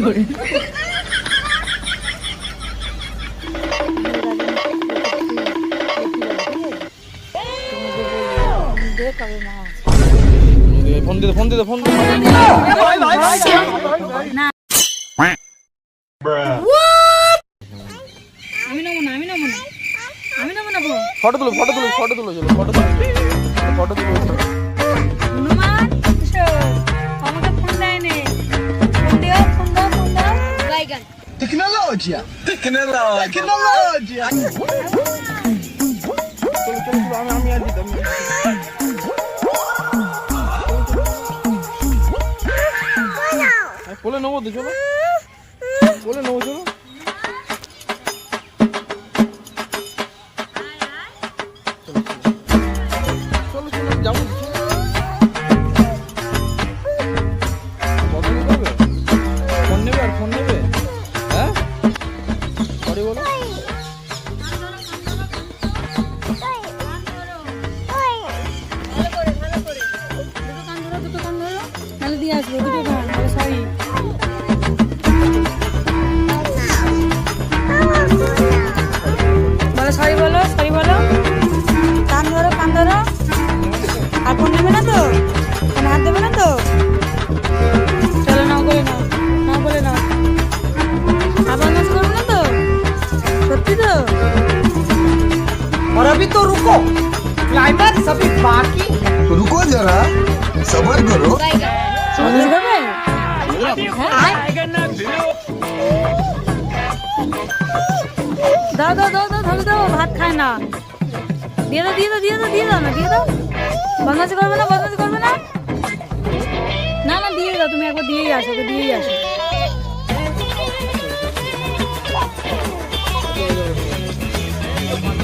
করে ফোন দিতে ফোন দিতে ফোন দিতে আমি নেবো না আমি নেবো না আমি নেবো না ফটো তুলো ফটো তুলো ফটো তুলো চলো ফটো তুলো ফটো তুলো হনুমান আমাকে ফোন দেয়নি ফোন দিও ফোন দাও বাইগান Tecnologia! চলো চলো চলো আমি আর দিতাম কোলে নেবো তো চলো কোলে নেবো চলো চলো চলো যাবো কত নেবে ফোন নেবে আর ফোন নেবে হ্যাঁ সরি বলো দুটো কান ধরো তাহলে দিয়ে আসবো দুটো কান তাহলে সরি বলো সরি বলো কান ধরো আর ফোন নেবে না তো ফোনে হাত দেবে না তো চলো নাও করে নাও নাও বলে নাও আবার নাচ করবে না তো সত্যি তো और अभी तो रुको क्लाइमैक्स अभी बाकी रुको जरा सबर करो সমাজ করবে দাও ধরে দাও ভাত খায় না দিয়ে দাও না বদমাশি করবে না না দিয়ে দাও তুমি একবার দিয়েই আসো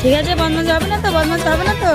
ঠিক আছে বদমাশি হবে না তো